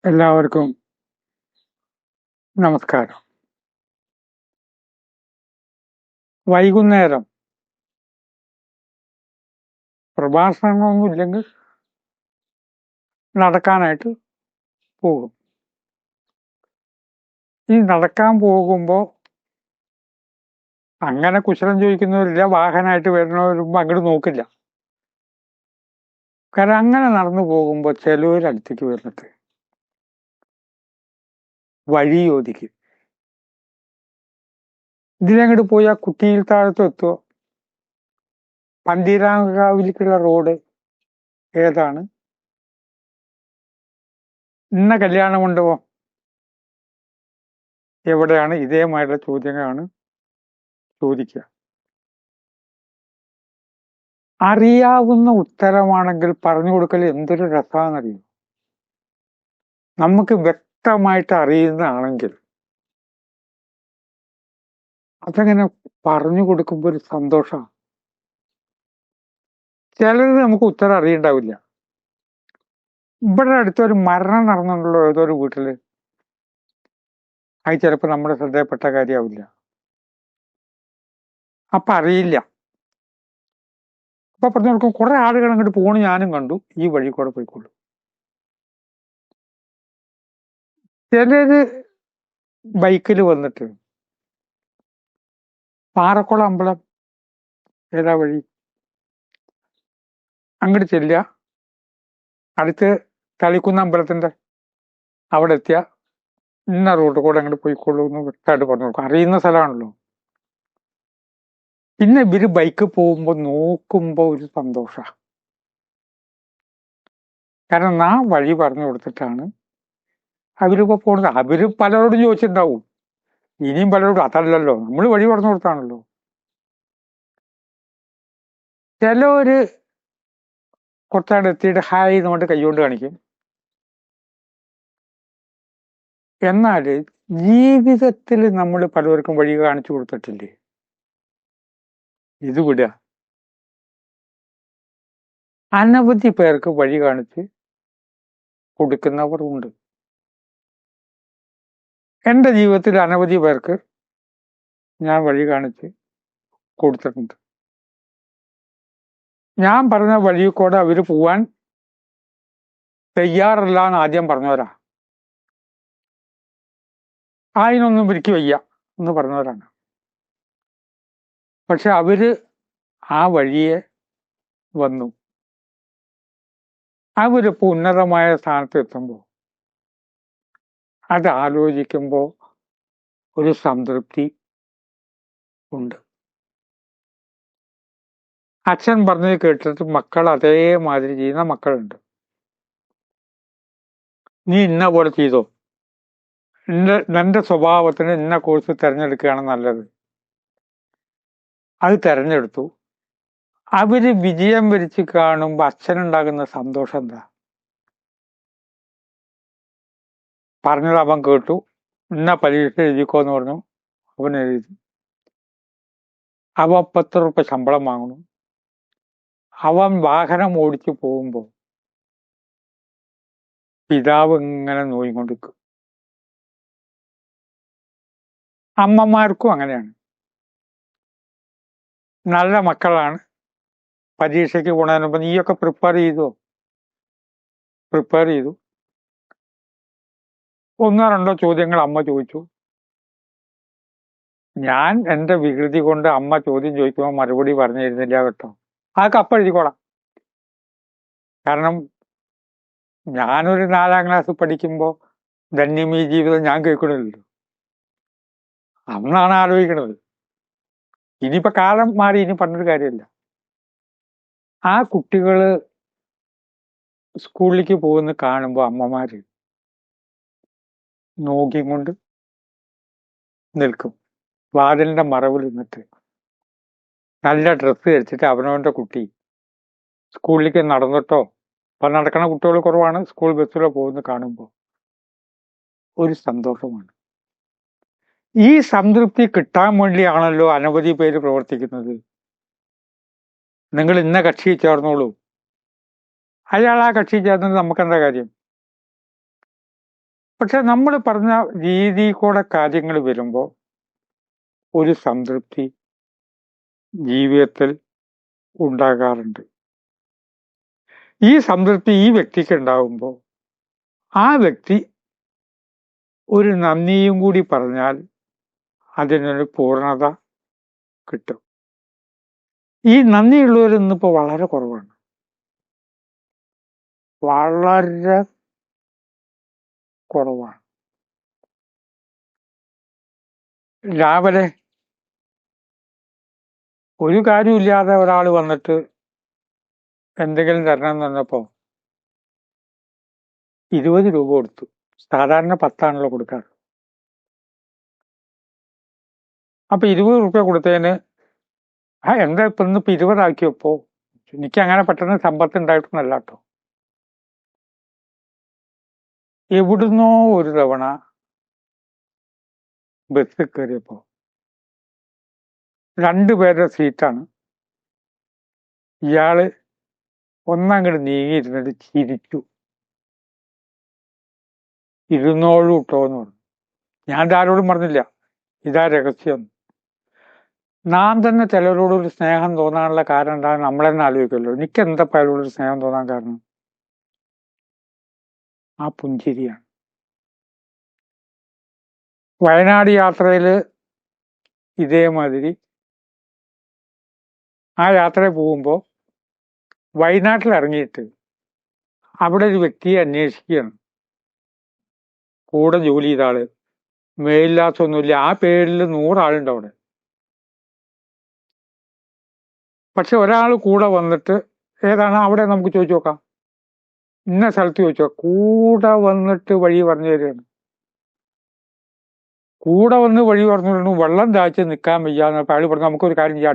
എല്ലാവർക്കും നമസ്കാരം. വൈകുന്നേരം പ്രഭാഷണങ്ങളൊന്നും ഇല്ലെങ്കിൽ നടക്കാനായിട്ട് പോകും. ഈ നടക്കാൻ പോകുമ്പോൾ അങ്ങനെ കുശലം ചോദിക്കുന്നവരില്ല, വാഹനമായിട്ട് വരുന്നവരും അങ്ങോട്ട് നോക്കില്ല. കാരണം അങ്ങനെ നടന്നു പോകുമ്പോൾ ചിലവരടുത്തേക്ക് വരുന്നിട്ട് വഴി ചോദിക്കും. ഇതിലങ്ങോട്ട് പോയി ആ കുറ്റിയിൽ താഴത്ത് എത്തുമോ? പന്തീരാങ്കാവിലേക്കുള്ള റോഡ് ഏതാണ്? ഇന്ന കല്യാണ മണ്ഡപം എവിടെയാണ്? ഇതേമായിട്ടുള്ള ചോദ്യങ്ങളാണ് ചോദിക്കുക. അറിയാവുന്ന ഉത്തരമാണെങ്കിൽ പറഞ്ഞു കൊടുക്കൽ എന്തൊരു രസമാണെന്നറിയും. നമുക്ക് വ്യക്തമായിട്ട് അറിയുന്നതാണെങ്കിൽ അതങ്ങനെ പറഞ്ഞു കൊടുക്കുമ്പോൾ ഒരു സന്തോഷമാണ്. ചിലത് നമുക്ക് ഉത്തരം അറിയണ്ടാവില്ല. ഇവിടെ അടുത്തൊരു മരണം നടന്നിട്ടുള്ളൂ ഏതോ ഒരു വീട്ടില്. അത് ചിലപ്പോൾ നമ്മുടെ ശ്രദ്ധയിൽപ്പെട്ട കാര്യമാവില്ല, അപ്പൊ അറിയില്ല. അപ്പൊ പറഞ്ഞു കൊടുക്കും, കുറെ ആളുകൾ അങ്ങോട്ട് പോണു, ഞാനും കണ്ടു, ഈ വഴി കൂടെ പോയിക്കൊള്ളു. ചിലര് ബൈക്കിൽ വന്നിട്ട് പാറക്കുളം അമ്പലം ഏതാ വഴി, അങ്ങോട്ട് ചെല്ലുക, അടുത്ത് തളിക്കുന്ന അമ്പലത്തിന്റെ അവിടെ എത്തിയ ഇന്ന റൂട്ട് കൂടെ അങ്ങോട്ട് പോയിക്കൊള്ളൂ എന്ന് വ്യക്തമായിട്ട് പറഞ്ഞു കൊടുക്കും. അറിയുന്ന സ്ഥലമാണല്ലോ. പിന്നെ ഇവര് ബൈക്ക് പോകുമ്പോ നോക്കുമ്പോ ഒരു സന്തോഷ. കാരണം ആ വഴി പറഞ്ഞു കൊടുത്തിട്ടാണ് അവരിപ്പോ പോണത്. അവര് പലരോടും ചോദിച്ചിട്ടുണ്ടാവും, ഇനിയും പലരോടും. അതല്ലല്ലോ, നമ്മൾ വഴി പറഞ്ഞു കൊടുത്താണല്ലോ. ചിലവര് കുറച്ചാണ്ട് എത്തിയിട്ട് ഹായ് എന്നിട്ട് കൈകൊണ്ട് കാണിക്കും. എന്നാല് ജീവിതത്തിൽ നമ്മൾ പലവർക്കും വഴി കാണിച്ചു കൊടുത്തിട്ടില്ലേ? ഇത് വിടുക. അനവധി പേർക്ക് വഴി കാണിച്ച് കൊടുക്കുന്നവർ ഉണ്ട്. എൻ്റെ ജീവിതത്തിൽ അനവധി പേർക്ക് ഞാൻ വഴി കാണിച്ച് കൊടുത്തിട്ടുണ്ട്. ഞാൻ പറഞ്ഞ വഴി കൂടെ അവര് പോവാൻ തയ്യാറല്ല എന്ന് ആദ്യം പറഞ്ഞവരാ. അതിനൊന്നും ഇവർക്ക് വയ്യ എന്ന് പറഞ്ഞവരാണ്. പക്ഷെ അവര് ആ വഴിയെ വന്നു. അവരിപ്പോ ഉന്നതമായ സ്ഥാനത്ത് എത്തുമ്പോൾ അത് ആലോചിക്കുമ്പോൾ ഒരു സംതൃപ്തി ഉണ്ട്. അച്ഛൻ പറഞ്ഞത് കേട്ടിട്ട് മക്കൾ അതേമാതിരി ചെയ്യുന്ന മക്കളുണ്ട്. നീ ഇന്ന പോലെ ചെയ്തോ, നിന്റെ സ്വഭാവത്തിന് ഇന്ന കോഴ്സ് തിരഞ്ഞെടുക്കുകയാണ് നല്ലത്. അത് തിരഞ്ഞെടുത്തു. അവര് വിജയം വരിച്ച് കാണുമ്പോ അച്ഛനുണ്ടാകുന്ന സന്തോഷം എന്താ? പറഞ്ഞത് അവൻ കേട്ടു, ഇന്ന പരീക്ഷ എഴുതിക്കോന്ന് പറഞ്ഞു, അവൻ എഴുതി. അവൻ 10 റുപ്യ ശമ്പളം വാങ്ങണം. അവൻ വാഹനം ഓടിച്ചു പോകുമ്പോ പിതാവ് ഇങ്ങനെ നോയിക്കൊണ്ടിരിക്കും. അമ്മമാർക്കും അങ്ങനെയാണ്. നല്ല മക്കളാണ്, പരീക്ഷയ്ക്ക് പോണതിന് മുമ്പ് നീയൊക്കെ പ്രിപ്പയർ ചെയ്തു. 1-2 ചോദ്യങ്ങൾ അമ്മ ചോദിച്ചു. ഞാൻ എന്റെ വികൃതി കൊണ്ട് അമ്മ ചോദ്യം ചോദിക്കുമ്പോൾ മറുപടി പറഞ്ഞിരുന്നില്ല കേട്ടോ. അതൊക്കെ അപ്പം എഴുതിക്കോളാം. കാരണം ഞാനൊരു 4ാം ക്ലാസ് പഠിക്കുമ്പോ ധന്യമീ ജീവിതം ഞാൻ കേൾക്കണില്ലല്ലോ. അന്നാണ് ആലോചിക്കണത്. ഇനിയിപ്പോ കാലം മാറി, ഇനി പറഞ്ഞൊരു കാര്യമില്ല. ആ കുട്ടികള് സ്കൂളിലേക്ക് പോകുന്ന കാണുമ്പോ അമ്മമാര് നോക്കിയും കൊണ്ട് നിൽക്കും. വാതിലിന്റെ മറവിൽ നിന്നിട്ട് നല്ല ഡ്രസ്സ് ധരിച്ചിട്ട് അവനവന്റെ കുട്ടി സ്കൂളിലേക്ക് നടന്നിട്ടോ, അപ്പൊ നടക്കണ കുട്ടികൾ കുറവാണ്, സ്കൂൾ ബസ്സിലോ പോകുന്ന കാണുമ്പോൾ ഒരു സന്തോഷമാണ്. ഈ സംതൃപ്തി കിട്ടാൻ വേണ്ടിയാണല്ലോ അനവധി പേര് പ്രവർത്തിക്കുന്നത്. നിങ്ങൾ ഇന്ന കക്ഷി ചേർന്നോളൂ. അയാൾ ആ കക്ഷി ചേർന്നത് നമുക്കെന്താ കാര്യം? പക്ഷെ നമ്മൾ പറഞ്ഞ രീതി കൂടെ കാര്യങ്ങൾ വരുമ്പോൾ ഒരു സംതൃപ്തി ജീവിതത്തിൽ ഉണ്ടാകാറുണ്ട്. ഈ സംതൃപ്തി ഈ വ്യക്തിക്ക് ഉണ്ടാകുമ്പോൾ ആ വ്യക്തി ഒരു നന്ദിയും കൂടി പറഞ്ഞാൽ അതിനൊരു പൂർണ്ണത കിട്ടും. ഈ നന്ദിയുള്ളവരിന്നിപ്പോൾ വളരെ കുറവാണ്, വളരെ കുറവാണ്. രാവിലെ ഒരു കാര്യമില്ലാതെ ഒരാൾ വന്നിട്ട് എന്തെങ്കിലും തരണം എന്ന് പറഞ്ഞപ്പോൾ 20 രൂപ കൊടുത്തു. സാധാരണ 10 കൊടുക്കാറ്. അപ്പൊ 20 രൂപ കൊടുത്തതിന് എന്താ ഇപ്പൊ ഇന്നിപ്പോ 20 ആക്കിയപ്പോ? എനിക്ക് അങ്ങനെ പെട്ടെന്ന് സമ്പത്ത് ഉണ്ടായിട്ടൊന്നല്ല കേട്ടോ. എവിടുന്നോ ഒരു തവണ ബസ് കയറിയപ്പോ 2 പേരുടെ സീറ്റാണ്. ഇയാള് ഒന്നങ്ങോട്ട് നീങ്ങിയിരുന്നിട്ട് ചിരിച്ചു. 200 കിട്ടോന്ന് പറഞ്ഞു. ഞാൻ ആരോടും പറഞ്ഞില്ല, ഇതാ രഹസ്യം. നാം തന്നെ ചിലരോടൊരു സ്നേഹം തോന്നാനുള്ള കാരണം എന്താണെന്ന് നമ്മളെന്നെ ആലോചിക്കുമല്ലോ. എനിക്ക് എന്താ അയാളോടൊരു സ്നേഹം തോന്നാൻ കാരണം? ആ പുഞ്ചിരിയാണ്. വയനാട് യാത്രയിൽ ഇതേമാതിരി ആ യാത്രയിൽ പോകുമ്പോൾ വയനാട്ടിൽ ഇറങ്ങിയിട്ട് അവിടെ ഒരു വ്യക്തിയെ അന്വേഷിക്കുകയാണ്. കൂടെ ജോലി ചെയ്ത ആള്, മേലില്ലാത്തൊന്നുമില്ല. ആ പേരിൽ 100 ആളുണ്ട് അവിടെ. പക്ഷെ ഒരാൾ കൂടെ വന്നിട്ട്, ഏതാണ് അവിടെ നമുക്ക് ചോദിച്ചു നോക്കാം, ഇന്ന സ്ഥലത്ത് ചോദിച്ചോ, കൂടെ വന്നിട്ട് വഴി പറഞ്ഞു തരികയാണ്. കൂടെ വന്ന് വഴി പറഞ്ഞു വെള്ളം ദാഹിച്ച് നിൽക്കാൻ വയ്യാന്ന് അയാൾ പറഞ്ഞു, നമുക്കൊരു കാര്യം ചെയ്യാം,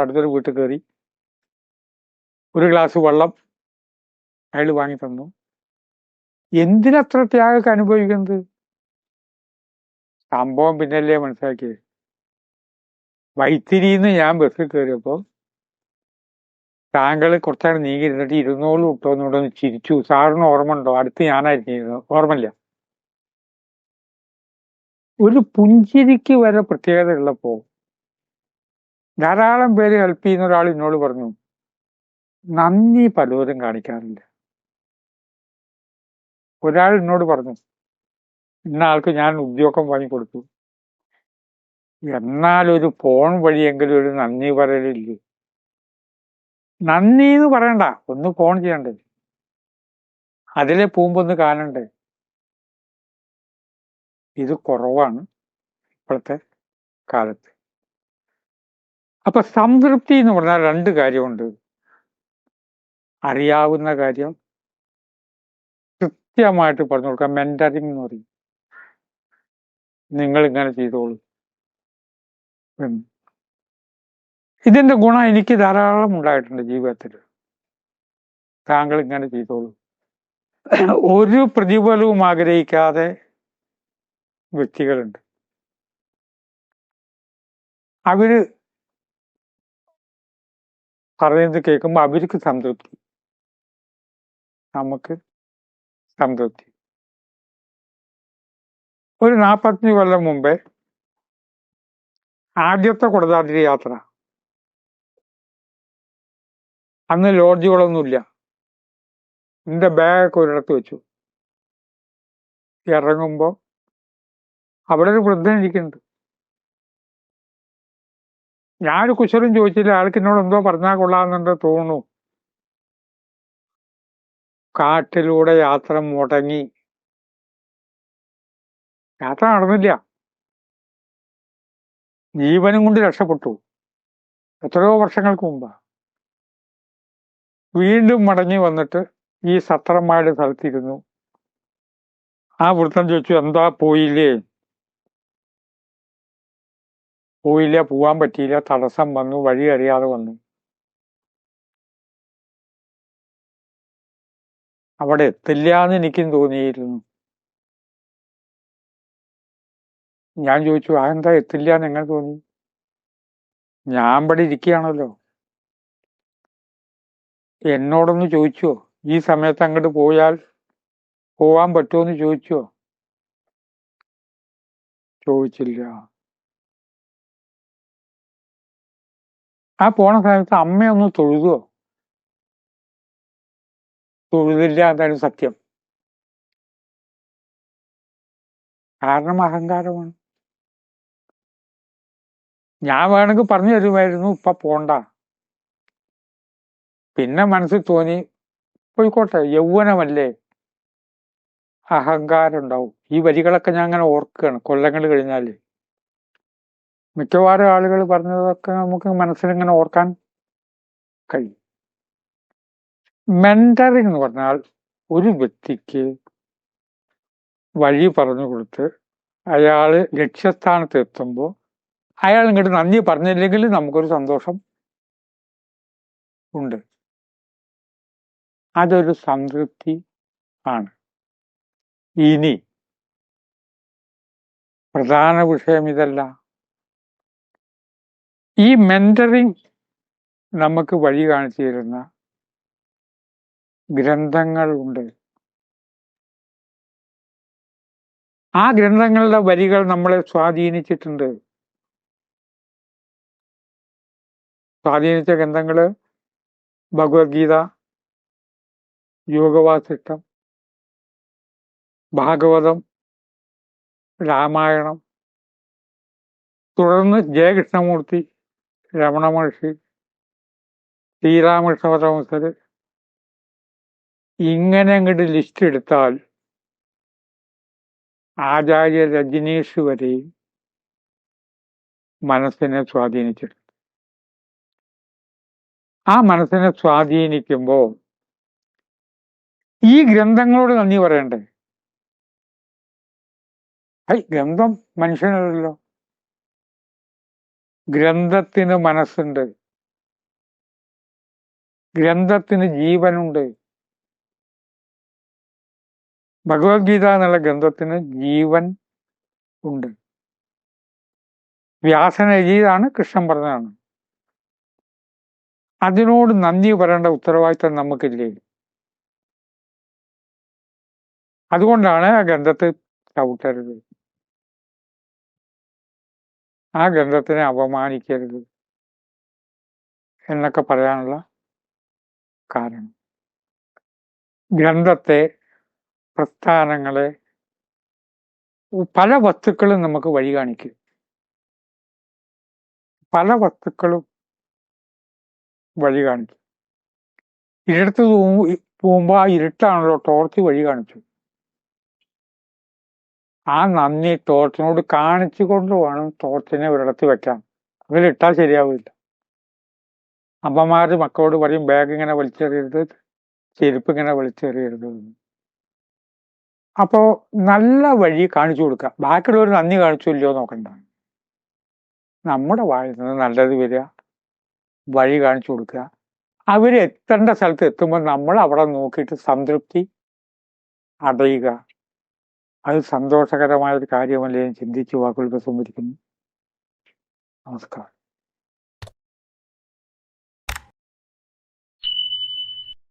അടുത്തൊരു വീട്ടിൽ കയറി ഒരു ഗ്ലാസ് വെള്ളം അയാൾ വാങ്ങി തന്നു. എന്തിനത്ര ത്യാഗമൊക്കെ അനുഭവിക്കുന്നത്? സംഭവം പിന്നല്ലേ മനസ്സിലാക്കിയത്. വൈത്തിരിന്ന് ഞാൻ ബസ്സിൽ കയറിയപ്പോൾ താങ്കൾ കുറച്ചാണ് നീങ്ങിയിരുന്നിട്ട് 200 കിട്ടുമെന്നൂടെ ഒന്ന് ചിരിച്ചു. സാറിന് ഓർമ്മ ഉണ്ടോ? അടുത്ത് ഞാനായിരുന്നു, ഓർമ്മയില്ല. ഒരു പുഞ്ചിരിക്ക് വരെ പ്രത്യേകത ഉള്ളപ്പോ ധാരാളം പേര് ഹെൽപ്പ് ചെയ്യുന്ന ഒരാൾ എന്നോട് പറഞ്ഞു, നന്ദി പലരും കാണിക്കാറില്ല. ഒരാൾ എന്നോട് പറഞ്ഞു, ഇന്ന ആൾക്ക് ഞാൻ ഉദ്യോഗം വാങ്ങിക്കൊടുത്തു, എന്നാൽ ഒരു ഫോൺ വഴിയെങ്കിലും ഒരു നന്ദി പറയലില്ലേ? നന്ദി എന്ന് പറയണ്ട, ഒന്ന് ഫോൺ ചെയ്യണ്ടേ, അതിലെ പോകുമ്പോ ഒന്ന് കാണണ്ടേ? ഇത് കുറവാണ് ഇപ്പോഴത്തെ കാലത്ത്. അപ്പൊ സംതൃപ്തി എന്ന് പറഞ്ഞാൽ 2 കാര്യമുണ്ട്. അറിയാവുന്ന കാര്യം കൃത്യമായിട്ട് പറഞ്ഞു കൊടുക്കാം. മെന്ററിങ് എന്ന് പറയും. നിങ്ങൾ ഇങ്ങനെ ചെയ്തോളൂ. ഇതിന്റെ ഗുണം എനിക്ക് ധാരാളം ഉണ്ടായിട്ടുണ്ട് ജീവിതത്തിൽ. താങ്കൾ ഇങ്ങനെ ചെയ്തോളൂ. ഒരു പ്രതിഫലവും ആഗ്രഹിക്കാതെ വ്യക്തികളുണ്ട്. അവര് പറയുന്നത് കേൾക്കുമ്പോൾ അവർക്ക് സംതൃപ്തി, നമുക്ക് സംതൃപ്തി. ഒരു 45 കൊല്ലം മുമ്പേ ആദ്യത്തെ കുടജാദ്രി യാത്ര, അന്ന് ലോഡ്ജുകളൊന്നുമില്ല. എന്റെ ബാഗൊക്കെ ഒരിടത്ത് വെച്ചു. ഇറങ്ങുമ്പോ അവിടെ ഒരു വൃദ്ധൻ ഇരിക്കുന്നുണ്ട്. ഞാനൊരു കുശലും ചോദിച്ചില്ല. ആൾക്ക് എന്നോട് എന്തോ പറഞ്ഞാൽ കൊള്ളാമെന്നുണ്ട് തോന്നുന്നു. കാട്ടിലൂടെ യാത്ര മുടങ്ങി. യാത്ര നടന്നില്ല. ജീവനും കൊണ്ട് രക്ഷപ്പെട്ടു. എത്രയോ വർഷങ്ങൾക്ക് മുമ്പാ. വീണ്ടും മടങ്ങി വന്നിട്ട് ഈ സത്രന്മാരുടെ സ്ഥലത്തിരുന്നു. ആ വൃദ്ധൻ ചോദിച്ചു, എന്താ പോയില്ലേ? പോയില്ല, പോവാൻ പറ്റിയില്ല, തടസ്സം വന്നു, വഴി അറിയാതെ വന്നു. അവിടെ എത്തില്ല എന്ന് എനിക്കും തോന്നിയിരുന്നു. ഞാൻ ചോദിച്ചു, എന്താ എത്തില്ല എന്ന് എങ്ങനെ തോന്നി? ഞാൻ ഇവിടെ ഇരിക്കുകയാണല്ലോ. എന്നോടൊന്ന് ചോദിച്ചോ, ഈ സമയത്ത് അങ്ങോട്ട് പോയാൽ പോവാൻ പറ്റുമോ എന്ന് ചോദിച്ചോ? ചോദിച്ചില്ല. ആ പോണ സമയത്ത് അമ്മയൊന്ന് തൊഴുതോ? തൊഴുതില്ല, അതാണ് സത്യം. കാരണം അഹങ്കാരമാണ്. ഞാൻ വേണമെങ്കിൽ പറഞ്ഞു തരുമായിരുന്നു, ഇപ്പൊ പോണ്ട. പിന്നെ മനസ്സിൽ തോന്നി, പോയിക്കോട്ടെ, യൗവനമല്ലേ, അഹങ്കാരം ഉണ്ടാവും. ഈ വരികളൊക്കെ ഞാൻ അങ്ങനെ ഓർക്കുകയാണ് കൊല്ലങ്ങൾ കഴിഞ്ഞാല്. മിക്കവാറും ആളുകൾ പറഞ്ഞതൊക്കെ നമുക്ക് മനസ്സിലിങ്ങനെ ഓർക്കാൻ കഴിയും. മെന്ററിംഗ് എന്ന് പറഞ്ഞാൽ ഒരു വ്യക്തിക്ക് വഴി പറഞ്ഞു കൊടുത്ത് അയാള് ലക്ഷ്യസ്ഥാനത്ത് എത്തുമ്പോൾ അയാൾ ഇങ്ങോട്ട് നന്ദി പറഞ്ഞില്ലെങ്കിൽ നമുക്കൊരു സന്തോഷം ഉണ്ട്. അതൊരു സംതൃപ്തി ആണ്. ഇനി പ്രധാന വിഷയം ഇതല്ല. ഈ മെന്ററിംഗ് നമുക്ക് വഴി കാണിച്ചു തരുന്ന ഗ്രന്ഥങ്ങൾ ഉണ്ട്. ആ ഗ്രന്ഥങ്ങളുടെ വരികൾ നമ്മളെ സ്വാധീനിച്ചിട്ടുണ്ട്. സ്വാധീനിച്ച ഗ്രന്ഥങ്ങള് ഭഗവത്ഗീത, യോഗവാസിഷ്ടം, ഭാഗവതം, രാമായണം, തുടർന്ന് ജയകൃഷ്ണമൂർത്തി, രമണ മഹർഷി, ശ്രീരാമകൃഷ്ണ പരമഹംസര്, ഇങ്ങനെ അങ്ങോട്ട് ലിസ്റ്റ് എടുത്താൽ ആചാര്യ രജനീഷ് വരെയും മനസ്സിനെ സ്വാധീനിച്ചിട്ടുണ്ട്. ആ മനസ്സിനെ സ്വാധീനിക്കുമ്പോൾ ഈ ഗ്രന്ഥങ്ങളോട് നന്ദി പറയണ്ടേ? ഗ്രന്ഥം മനുഷ്യനല്ലല്ലോ. ഗ്രന്ഥത്തിന് മനസ്സുണ്ട്, ഗ്രന്ഥത്തിന് ജീവനുണ്ട്. ഭഗവത്ഗീത എന്നുള്ള ഗ്രന്ഥത്തിന് ജീവൻ ഉണ്ട്. വ്യാസൻ എഴുതിയതാണ്, കൃഷ്ണൻ പറഞ്ഞതാണ്. അതിനോട് നന്ദി പറയേണ്ട ഉത്തരവാദിത്തം നമുക്കില്ലേ? അതുകൊണ്ടാണ് ആ ഗ്രന്ഥത്തെ ചവിട്ടരുത്, ആ ഗ്രന്ഥത്തിനെ അപമാനിക്കരുത് എന്നൊക്കെ പറയാനുള്ള കാരണം. ഗ്രന്ഥത്തെ, പ്രസ്ഥാനങ്ങളെ, പല വസ്തുക്കളും നമുക്ക് വഴി കാണിക്കും. പല വസ്തുക്കളും വഴി കാണിക്കും. ഇരുട്ട് പോകുമ്പോ ആ ഇരുട്ടാണല്ലോ ടോർച്ച് വഴി കാണിച്ചു. ആ നന്ദി ടോർച്ചിനോട് കാണിച്ചു കൊണ്ട് വേണം ടോർച്ചിനെ ഒരിടത്ത് വെക്കാൻ. അതിലിട്ടാൽ ശരിയാവില്ല. അമ്മമാര് മക്കളോട് പറയും, ബാഗ് ഇങ്ങനെ വലിച്ചെറിയരുത്, ചെരുപ്പ് ഇങ്ങനെ വലിച്ചെറിയരുത്. അപ്പോ നല്ല വഴി കാണിച്ചു കൊടുക്കുക. ബാക്കിയുള്ളവർ നന്ദി കാണിച്ചു ഇല്ലയോ നോക്കണ്ട. നമ്മുടെ വായിൽ നിന്ന് നല്ലത് വരിക, വഴി കാണിച്ചു കൊടുക്കുക. അവര് എത്തേണ്ട സ്ഥലത്ത് എത്തുമ്പോൾ നമ്മൾ അവിടെ നോക്കിയിട്ട് സംതൃപ്തി അടയുക. അത് സന്തോഷകരമായ ഒരു കാര്യമല്ലേ എന്ന് ചിന്തിച്ച് വാക്കുകൾ ഉപസംഹരിക്കുന്നു. നമസ്കാരം.